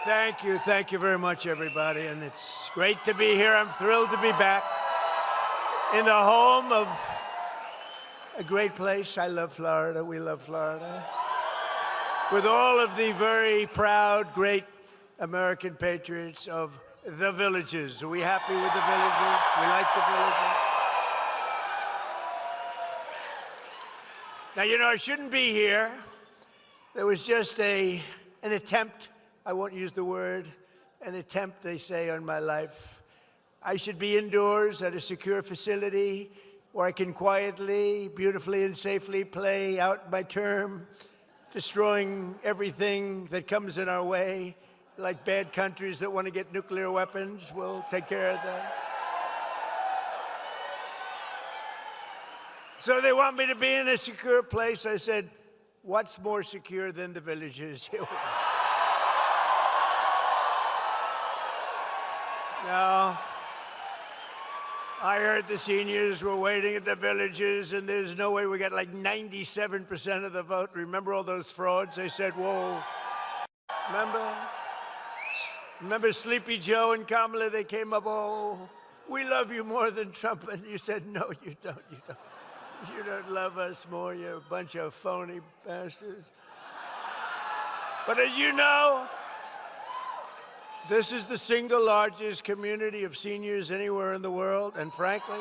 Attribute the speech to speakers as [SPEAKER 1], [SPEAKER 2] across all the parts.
[SPEAKER 1] Thank you very much, everybody, and it's great to be here. I'm thrilled to be back in the home of a great place. I love Florida. We love Florida. With all of the very proud, great American patriots of the villages. Are we happy with the villages? We like the villages. Now, you know, I shouldn't be here. There was just an attempt, I won't use the word, an attempt, they say, on my life. I should be indoors at a secure facility where I can quietly, beautifully, and safely play out my term, destroying everything that comes in our way, like bad countries that want to get nuclear weapons. We'll take care of that. So they want me to be in a secure place. I said, what's more secure than the villages? No. I heard the seniors were waiting at the villages, and there's no way we got like 97% of the vote. Remember all those frauds? They said, whoa. Remember Sleepy Joe and Kamala? They came up, oh, we love you more than Trump. And you said, no, you don't. You don't love us more, you bunch of phony bastards. But as you know, this is the single largest community of seniors anywhere in the world, and frankly,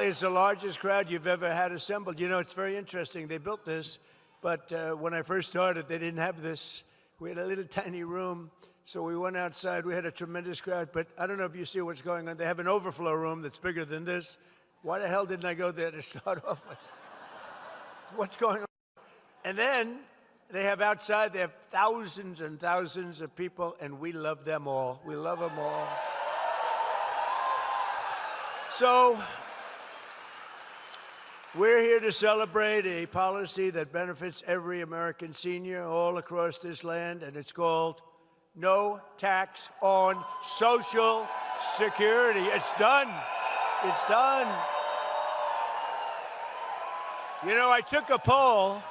[SPEAKER 1] it's the largest crowd you've ever had assembled. You know, it's very interesting. They built this, but when I first started, they didn't have this. We had a little tiny room, so we went outside. We had a tremendous crowd, but I don't know if you see what's going on. They have an overflow room that's bigger than this. Why the hell didn't I go there to start off with? What's going on? And then they have outside, they have thousands and thousands of people, and we love them all. We love them all. So we're here to celebrate a policy that benefits every American senior all across this land, and it's called No Tax on Social Security. It's done. It's done. You know, I took a poll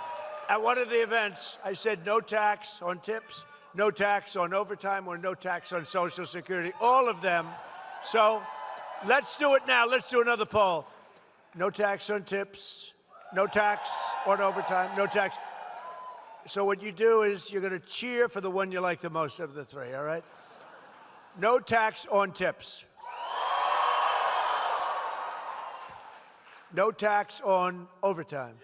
[SPEAKER 1] at one of the events. I said no tax on tips, no tax on overtime, or no tax on Social Security, all of them. So let's do it now. Let's do another poll. No tax on tips, no tax on overtime, no tax. So what you do is you're going to cheer for the one you like the most of the three, all right? No tax on tips. No tax on overtime.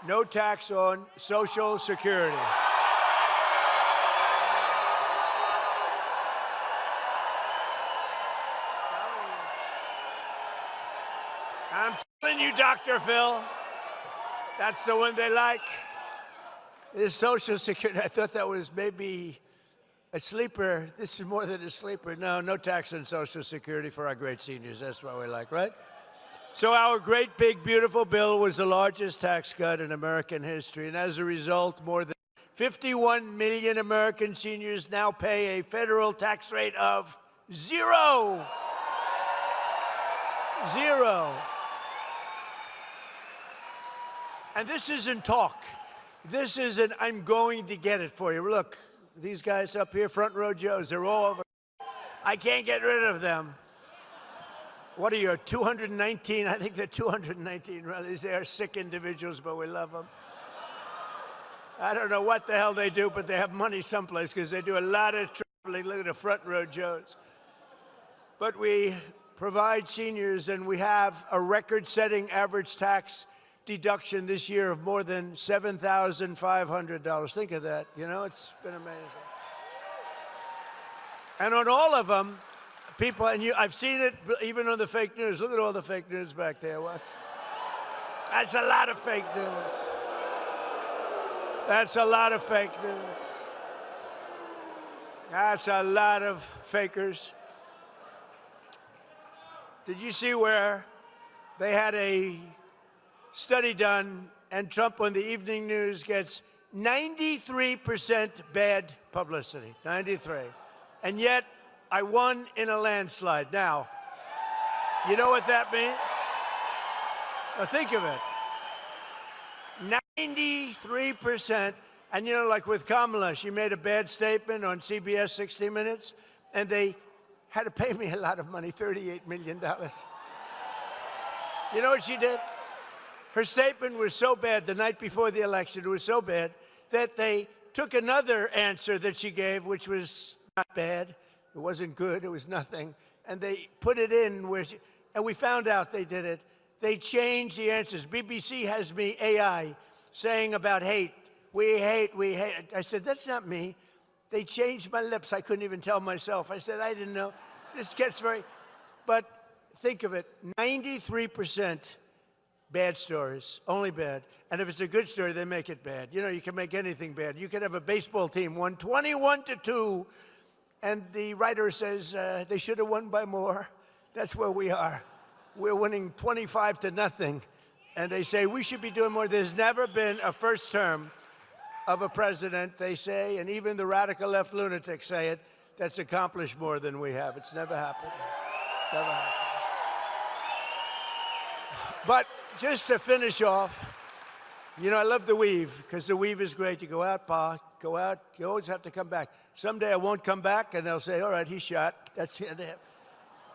[SPEAKER 1] No tax on Social Security. I'm telling you, Dr. Phil, that's the one they like. This Social Security, I thought that was maybe a sleeper. This is more than a sleeper. No tax on Social Security for our great seniors. That's what we like, right? So our great, big, beautiful bill was the largest tax cut in American history. And as a result, more than 51 million American seniors now pay a federal tax rate of 0. 0. And this isn't talk. This isn't, I'm going to get it for you. Look, these guys up here, front row Joes, they're all over. I can't get rid of them. What are you, 219? I think they're 219 rallies. They are sick individuals, but we love them. I don't know what the hell they do, but they have money someplace because they do a lot of traveling. Look at the front row Joes. But we provide seniors, and we have a record-setting average tax deduction this year of more than $7,500. Think of that. You know, it's been amazing. And on all of them, people, and I've seen it even on the fake news. Look at all the fake news back there. What? That's a lot of fake news. That's a lot of fake news. That's a lot of fakers. Did you see where they had a study done, and Trump on the evening news gets 93% bad publicity, 93. And yet, I won in a landslide. Now, you know what that means? Now think of it. 93%. And you know, like with Kamala, she made a bad statement on CBS 60 Minutes, and they had to pay me a lot of money, $38 million. You know what she did? Her statement was so bad the night before the election, it was so bad, that they took another answer that she gave, which was not bad. It wasn't good, it was nothing. And they put it in where she, and we found out they did it. They changed the answers. BBC has me AI saying about hate. We hate, we hate. I said, that's not me. They changed my lips. I couldn't even tell myself. I said, I didn't know. This gets very, but think of it, 93% bad stories, only bad. And if it's a good story, they make it bad. You know, you can make anything bad. You could have a baseball team won 21-2, and the writer says they should have won by more. That's where we are. We're winning 25-0, and they say we should be doing more. There's never been a first term of a president, they say, and even the radical left lunatics say it, that's accomplished more than we have. It's never happened. Never happened. But just to finish off, you know, I love the weave, because the weave is great. You go out, Pa, go out, you always have to come back. Someday I won't come back, and they'll say, all right, he's shot. That's it.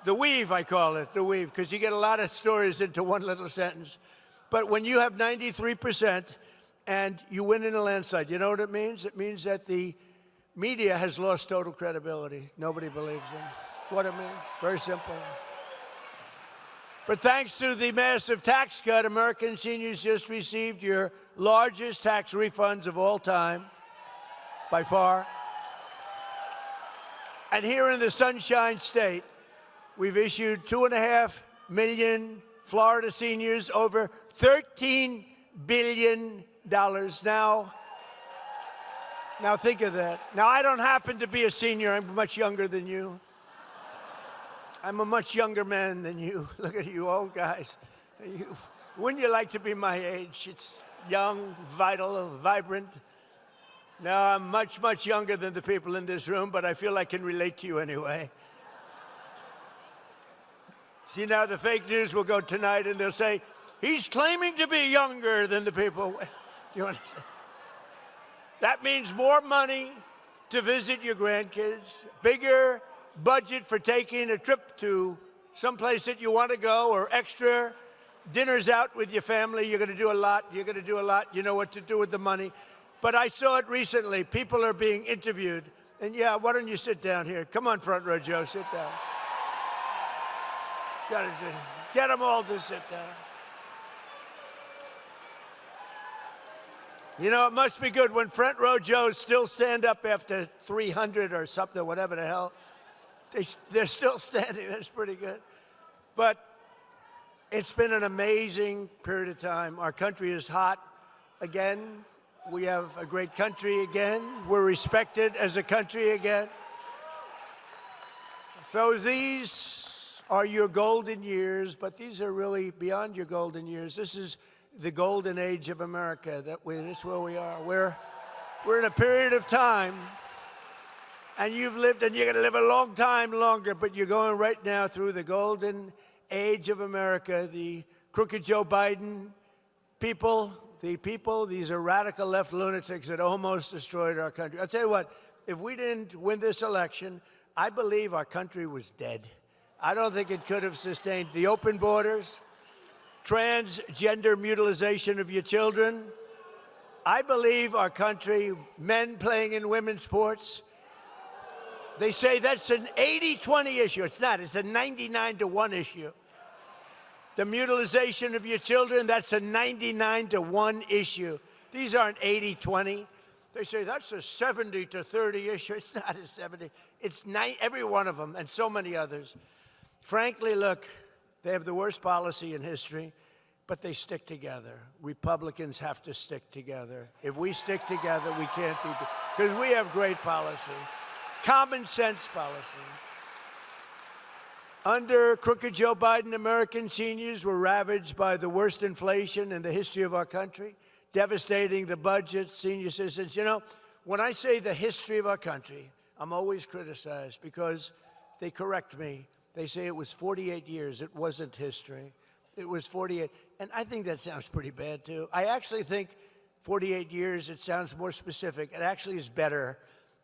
[SPEAKER 1] The weave, I call it, the weave, because you get a lot of stories into one little sentence. But when you have 93% and you win in a landslide, you know what it means? It means that the media has lost total credibility. Nobody believes them. That's what it means. Very simple. But thanks to the massive tax cut, American seniors just received your largest tax refunds of all time, by far. And here in the Sunshine State, we've issued 2.5 million Florida seniors over $13 billion. Now think of that. Now, I don't happen to be a senior. I'm much younger than you. I'm a much younger man than you. Look at you old guys. Wouldn't you like to be my age? It's young, vital, vibrant. No, I'm much, much younger than the people in this room, but I feel I can relate to you anyway. See, now the fake news will go tonight, and they'll say, he's claiming to be younger than the people. You understand? That means more money to visit your grandkids, bigger budget for taking a trip to someplace that you want to go, or extra dinners out with your family. You're going to do a lot. You're going to do a lot. You know what to do with the money. But I saw it recently. People are being interviewed. And yeah, why don't you sit down here? Come on, front row Joe, sit down. Get them all to sit down. You know, it must be good when front row Joes still stand up after 300 or something, whatever the hell. They're still standing. That's pretty good. But it's been an amazing period of time. Our country is hot again. We have a great country again. We're respected as a country again. So these are your golden years, but these are really beyond your golden years. This is the golden age of America. This is where we are. We're in a period of time, and you've lived, and you're going to live a long time longer, but you're going right now through the golden age of America. The crooked Joe Biden people, these are radical left lunatics that almost destroyed our country. I'll tell you what, if we didn't win this election, I believe our country was dead. I don't think it could have sustained the open borders, transgender mutilization of your children. I believe our country, men playing in women's sports, they say that's an 80-20 issue. It's not. It's a 99-1 issue. The mutilization of your children, that's a 99-1 issue. These aren't 80-20. They say that's a 70-30 issue. It's not a 70. It's every one of them, and so many others. Frankly, look, they have the worst policy in history, but they stick together. Republicans have to stick together. If we stick together, we can't be, because we have great policy, common sense policy. Under crooked Joe Biden, American seniors were ravaged by the worst inflation in the history of our country, devastating the budget, senior citizens. You know, when I say the history of our country, I'm always criticized because they correct me. They say it was 48 years. It wasn't history. It was 48. and I think that sounds pretty bad too. I actually think 48 years, it sounds more specific. It actually is better.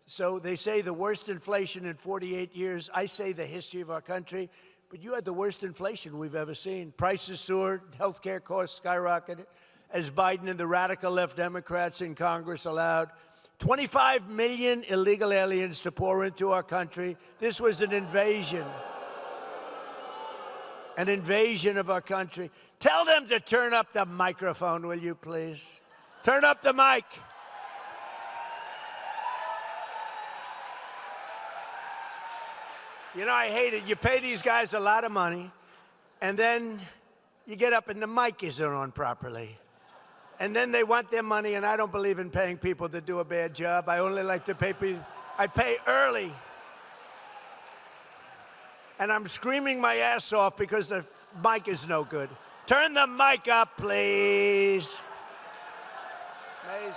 [SPEAKER 1] So they say the worst inflation in 48 years. I say the history of our country, but you had the worst inflation we've ever seen. Prices soared, healthcare costs skyrocketed, as Biden and the radical left Democrats in Congress allowed 25 million illegal aliens to pour into our country. This was an invasion of our country. Tell them to turn up the microphone, will you please? Turn up the mic. You know, I hate it. You pay these guys a lot of money, and then you get up and the mic isn't on properly. And then they want their money, and I don't believe in paying people that do a bad job. I only like to pay people. I pay early. And I'm screaming my ass off because the mic is no good. Turn the mic up, please. Amazing.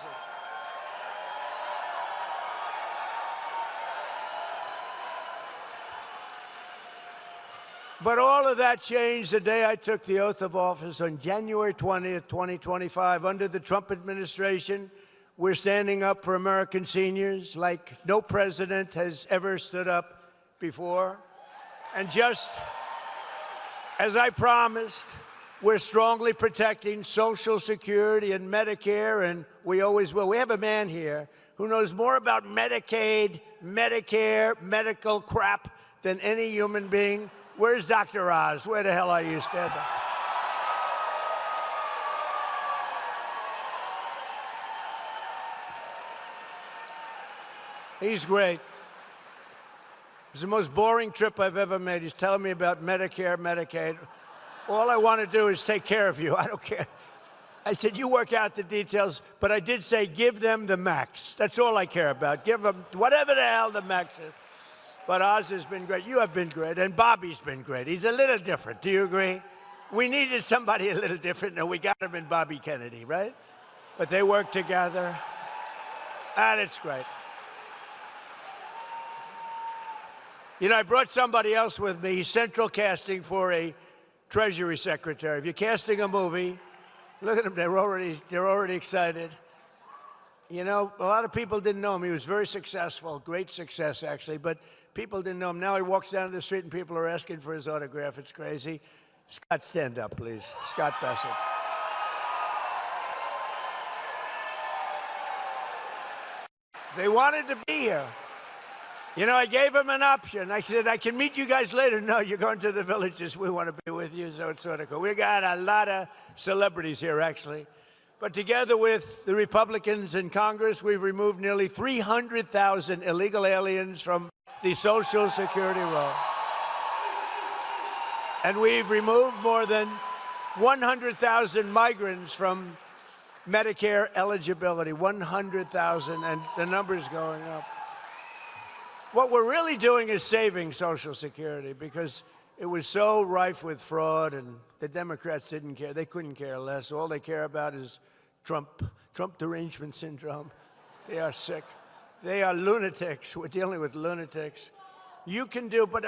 [SPEAKER 1] But all of that changed the day I took the oath of office on January 20th, 2025. Under the Trump administration, we're standing up for American seniors like no president has ever stood up before. And just as I promised, we're strongly protecting Social Security and Medicare, and we always will. We have a man here who knows more about Medicaid, Medicare, medical crap than any human being. Where's Dr. Oz? Where the hell are you? Stand up. He's great. It's the most boring trip I've ever made. He's telling me about Medicare, Medicaid. All I want to do is take care of you. I don't care. I said, you work out the details, but I did say, give them the max. That's all I care about. Give them whatever the hell the max is. But Oz has been great. You have been great. And Bobby's been great. He's a little different. Do you agree? We needed somebody a little different, and we got him in Bobby Kennedy, right? But they work together, and it's great. You know, I brought somebody else with me. He's central casting for a Treasury Secretary. If you're casting a movie, look at them. They're already excited. You know, a lot of people didn't know him. He was very successful, great success, actually, but people didn't know him. Now he walks down the street and people are asking for his autograph. It's crazy. Scott, stand up, please. Scott Bassett. They wanted to be here. You know, I gave him an option. I said, I can meet you guys later. No, you're going to the villages. We want to be with you, so it's sort of cool. We got a lot of celebrities here, actually. But together with the Republicans in Congress, we've removed nearly 300,000 illegal aliens from the Social Security roll. And we've removed more than 100,000 migrants from Medicare eligibility. 100,000, and the number's going up. What we're really doing is saving Social Security because it was so rife with fraud, and the Democrats didn't care. They couldn't care less. All they care about is Trump derangement syndrome. They are sick. They are lunatics. We're dealing with lunatics. You can do, but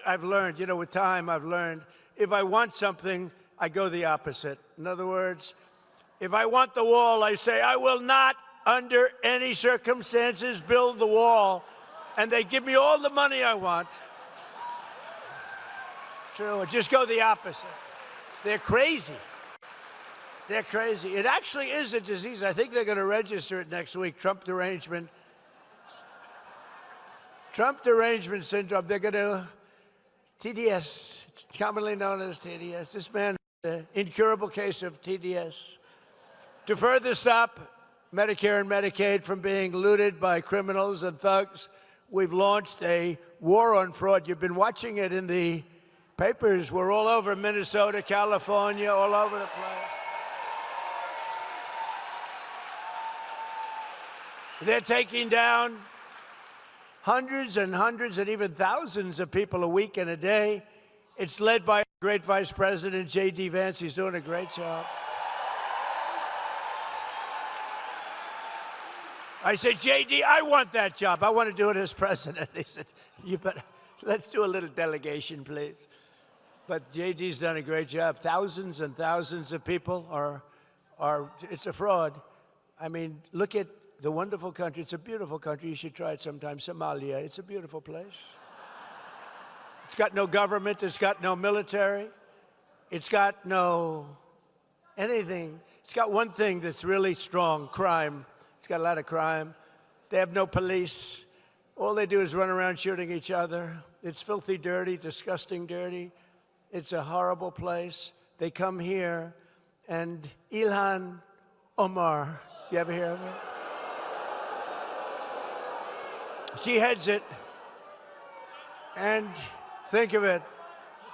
[SPEAKER 1] I've learned, you know, with time, I've learned, if I want something, I go the opposite. In other words, if I want the wall, I say, I will not, under any circumstances, build the wall. And they give me all the money I want. True, just go the opposite. They're crazy. They're crazy. It actually is a disease. I think they're going to register it next week, Trump derangement syndrome. They're going to, TDS, it's commonly known as TDS. This man has an incurable case of TDS. To further stop Medicare and Medicaid from being looted by criminals and thugs, we've launched a war on fraud. You've been watching it in the papers. We're all over Minnesota, California, all over the place. They're taking down hundreds and hundreds and even thousands of people a week and a day. It's led by great Vice President J.D. Vance. He's doing a great job. I said, J.D., I want that job. I want to do it as president. They said, you better, let's do a little delegation, please. But JD's done a great job. Thousands and thousands of people it's a fraud. I mean, look at the wonderful country. It's a beautiful country. You should try it sometime. Somalia, it's a beautiful place. It's got no government. It's got no military. It's got no anything. It's got one thing that's really strong, crime. It's got a lot of crime. They have no police. All they do is run around shooting each other. It's filthy dirty, disgusting dirty. It's a horrible place. They come here, and Ilhan Omar, you ever hear of her? She heads it, and think of it.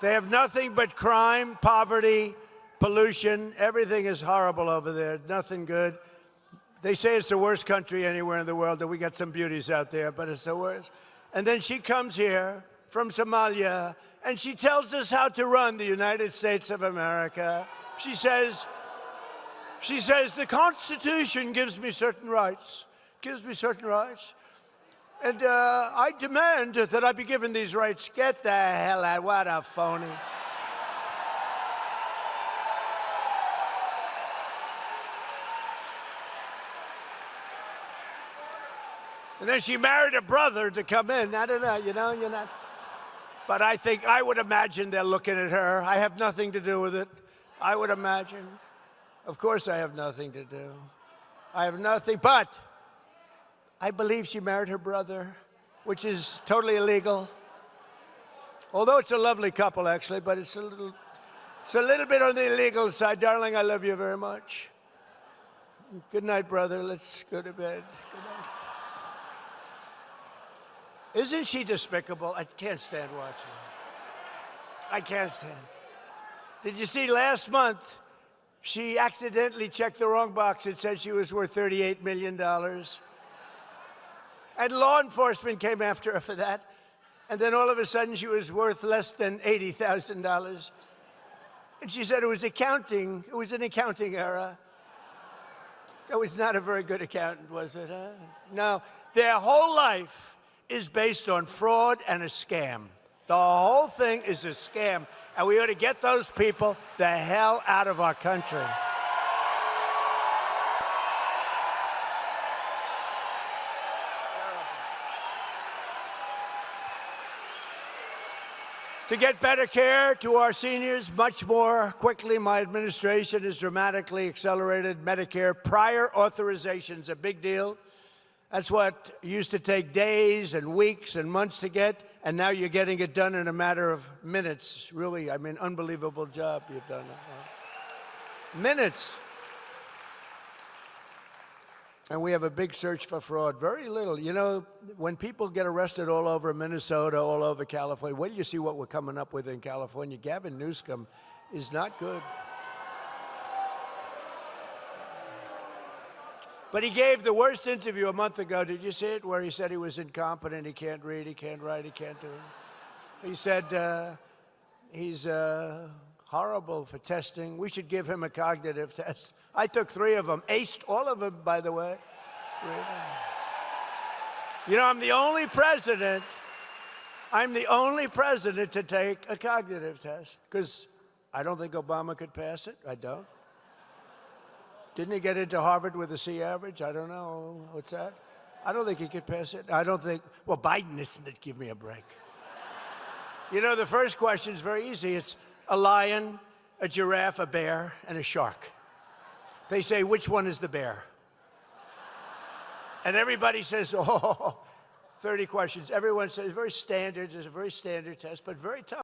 [SPEAKER 1] They have nothing but crime, poverty, pollution. Everything is horrible over there, nothing good. They say it's the worst country anywhere in the world, and we got some beauties out there, but it's the worst. And then she comes here from Somalia, and she tells us how to run the United States of America. She says, the Constitution gives me certain rights, and I demand that I be given these rights. Get the hell out, what a phony. And then she married a brother to come in. I don't know, you're not. But I would imagine they're looking at her. I have nothing to do with it. I would imagine. Of course I have nothing to do. I have nothing, but I believe she married her brother, which is totally illegal. Although it's a lovely couple, actually, but it's a little bit on the illegal side. Darling, I love you very much. Good night, brother. Let's go to bed. Good night. Isn't she despicable? I can't stand watching her. I can't stand. Did you see last month, she accidentally checked the wrong box. It said she was worth $38 million. And law enforcement came after her for that. And then all of a sudden, she was worth less than $80,000. And she said it was accounting. It was an accounting error. That was not a very good accountant, was it? Huh? No, their whole life is based on fraud and a scam. The whole thing is a scam, and we ought to get those people the hell out of our country. To get better care to our seniors much more quickly, my administration has dramatically accelerated Medicare prior authorizations, a big deal. That's what used to take days and weeks and months to get, and now you're getting it done in a matter of minutes. Really, I mean, unbelievable job you've done. Minutes. And we have a big search for fraud. Very little. You know, when people get arrested all over Minnesota, all over California, wait till you see what we're coming up with in California. Gavin Newsom is not good. But he gave the worst interview a month ago. Did you see it? Where he said he was incompetent, he can't read, he can't write, he can't do it. He said he's horrible for testing. We should give him a cognitive test. I took 3 of them, aced all of them, by the way. 3 of them. You know, I'm the only president to take a cognitive test, because I don't think Obama could pass it. I don't. Didn't he get into Harvard with a C average? I don't know. What's that? I don't think he could pass it. I don't think, well, Biden isn't, give me a break. You know, the first question is very easy. It's a lion, a giraffe, a bear, and a shark. They say, which one is the bear? And everybody says, oh, 30 questions. Everyone says, very standard. It's a very standard test, but very tough.